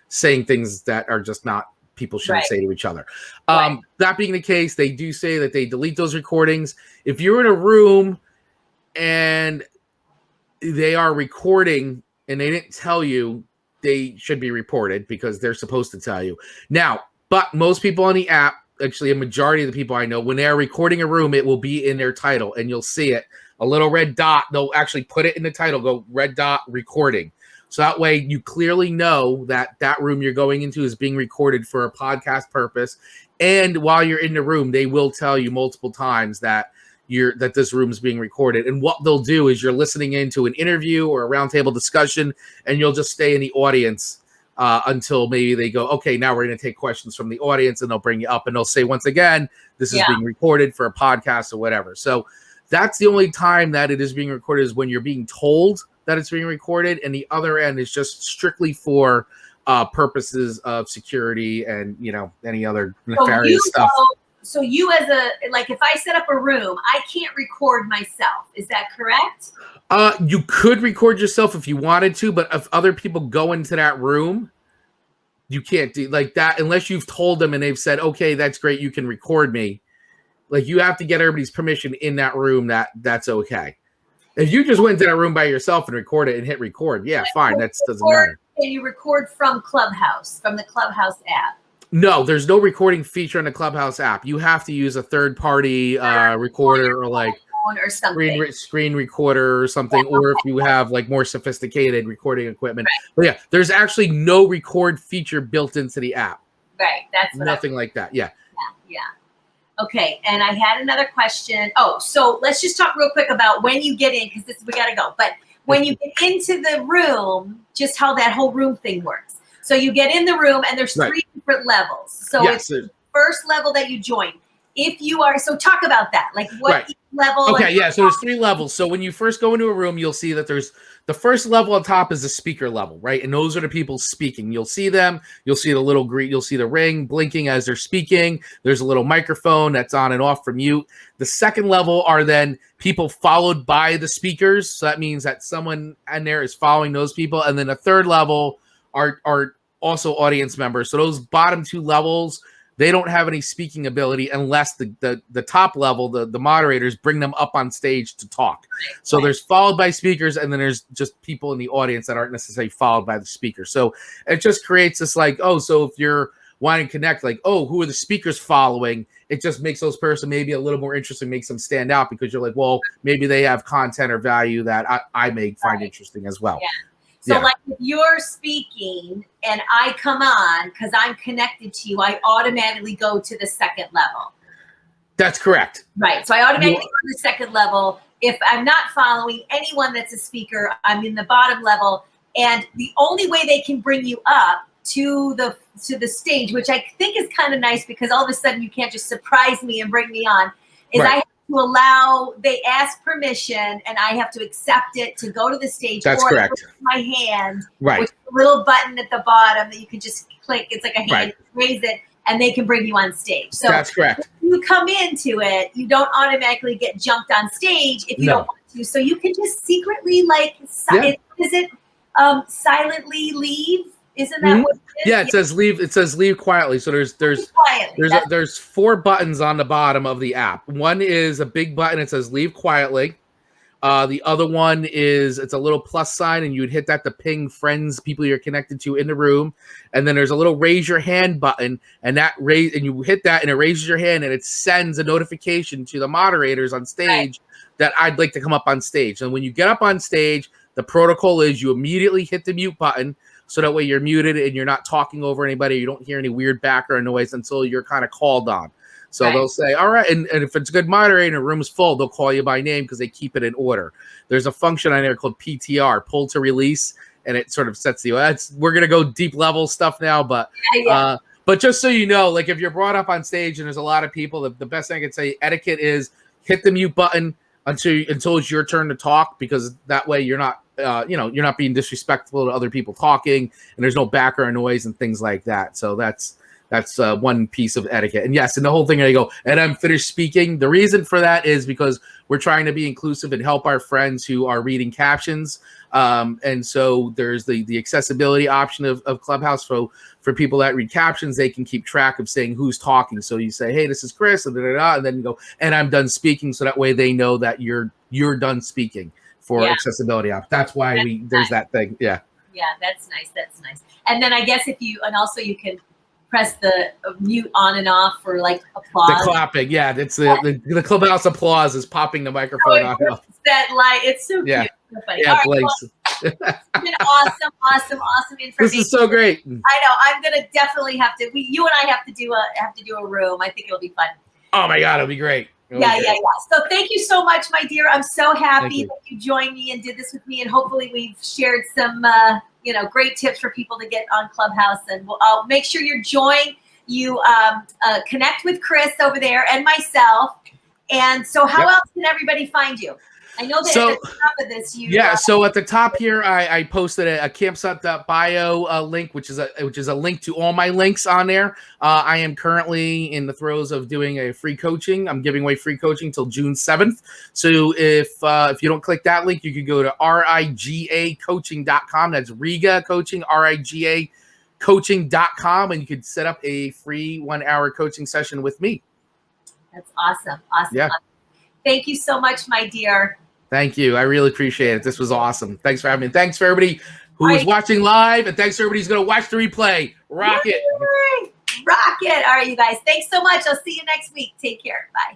saying things that are just not people shouldn't say to each other. That being the case, they do say that they delete those recordings. If you're in a room and they are recording and they didn't tell you, they should be reported because they're supposed to tell you. Now, but most people on the app, actually a majority of the people I know, when they are recording a room, it will be in their title and you'll see it. A little red dot, they'll actually put it in the title, go red dot recording. So that way you clearly know that that room you're going into is being recorded for a podcast purpose. And while you're in the room, they will tell you multiple times that this room is being recorded. And what they'll do is you're listening into an interview or a roundtable discussion, and you'll just stay in the audience until maybe they go, okay, now we're going to take questions from the audience, and they'll bring you up and they'll say, once again, this is being recorded for a podcast or whatever. So that's the only time that it is being recorded is when you're being told that it's being recorded, and the other end is just strictly for purposes of security and, any other nefarious stuff. So you as if I set up a room, I can't record myself. Is that correct? You could record yourself if you wanted to, but if other people go into that room, you can't do like that unless you've told them and they've said, okay, that's great, you can record me. Like, you have to get everybody's permission in that room that's okay. If you just went to that room by yourself and record it and hit record, fine. That doesn't matter. Can you record from Clubhouse, from the Clubhouse app? No, there's no recording feature on the Clubhouse app. You have to use a third-party recorder or like or something. Screen recorder or something, or if you have like more sophisticated recording equipment. Right. But yeah, there's actually no record feature built into the app. Right. That's nothing like that. Yeah. Yeah. Okay, and I had another question. Oh, so let's just talk real quick about when you get in, because we got to go. But when you get into the room, just how that whole room thing works. So you get in the room, and there's three different levels. So it's the first level that you join. If you are, so talk about that. Like what level? Okay, so there's 3 levels. So when you first go into a room, you'll see that there's the first level on top is the speaker level, right? And those are the people speaking. You'll see them. You'll see the little green. You'll see the ring blinking as they're speaking. There's a little microphone that's on and off from mute. The second level are then people followed by the speakers. So that means that someone in there is following those people. And then the third level are also audience members. So those bottom 2 levels, they don't have any speaking ability unless the top level, the moderators, bring them up on stage to talk. So there's followed by speakers, and then there's just people in the audience that aren't necessarily followed by the speaker. So it just creates this like, so if you're wanting to connect, like, who are the speakers following? It just makes those person maybe a little more interesting, makes them stand out because you're like, well, maybe they have content or value that I may find interesting as well. Yeah. So like if you're speaking and I come on because I'm connected to you, I automatically go to the second level. That's correct. Right. So I automatically go to the second level. If I'm not following anyone that's a speaker, I'm in the bottom level. And the only way they can bring you up to the stage, which I think is kind of nice because all of a sudden you can't just surprise me and bring me on, is I have to they ask permission and I have to accept it to go to the stage. That's correct. My hand, right, with a little button at the bottom that you can just click. It's like a hand, raise it, and they can bring you on stage. So that's correct. If you come into it, you don't automatically get jumped on stage if you don't want to. So you can just secretly silently leave. Isn't that what it is? Yeah, it says leave. It says leave quietly. So there's 4 buttons on the bottom of the app. One is a big button. It says leave quietly. The other one is it's a little plus sign, and you would hit that to ping friends, people you're connected to in the room. And then there's a little raise your hand button, and you hit that, and it raises your hand, and it sends a notification to the moderators on stage that I'd like to come up on stage. And when you get up on stage, the protocol is you immediately hit the mute button. So that way you're muted and you're not talking over anybody. You don't hear any weird background noise until you're kind of called on. So they'll say, all right. And if it's a good moderator and a room's full, they'll call you by name because they keep it in order. There's a function on there called PTR, pull to release. And it sort of sets you. We're going to go deep level stuff now. But but just so you know, like if you're brought up on stage and there's a lot of people, the best thing I could say, etiquette is hit the mute button. until it's your turn to talk, because that way you're not you're not being disrespectful to other people talking, and there's no background noise and things like that. So that's one piece of etiquette. And yes, and the whole thing, I go, and I'm finished speaking. The reason for that is because we're trying to be inclusive and help our friends who are reading captions. And so there's the accessibility option of Clubhouse. So for people that read captions, they can keep track of saying who's talking. So you say, hey, this is Chris, and then you go, and I'm done speaking. So that way they know that you're done speaking for accessibility option. That's why there's that thing. Yeah. Yeah, that's nice. That's nice. And then I guess you can press the mute on and off for like applause. The clapping, yeah. It's the Clubhouse applause is popping the microphone on and off. That light, it's so cute. So funny. Yeah, right, it's been awesome information. This is so great. I know. I'm gonna definitely have to. You and I have to do a room. I think it'll be fun. Oh my God, it'll be great. Yeah. So thank you so much, my dear. I'm so happy that you joined me and did this with me, and hopefully we've shared some great tips for people to get on Clubhouse. And I'll make sure you connect with Chris over there and myself. And so how else can everybody find you? I know that at the top of this, so at the top here, I posted a campsite.bio link, which is a link to all my links on there. I am currently in the throes of doing a free coaching. I'm giving away free coaching till June 7th. So if you don't click that link, you can go to rigacoaching.com. That's Riga Coaching, RIGA coaching.com, and you could set up a free 1-hour coaching session with me. That's awesome. Yeah. Awesome. Thank you so much, my dear. Thank you. I really appreciate it. This was awesome. Thanks for having me. Thanks for everybody who is watching live, and thanks for everybody who's going to watch the replay. Rock it. Rock it. All right, you guys. Thanks so much. I'll see you next week. Take care. Bye.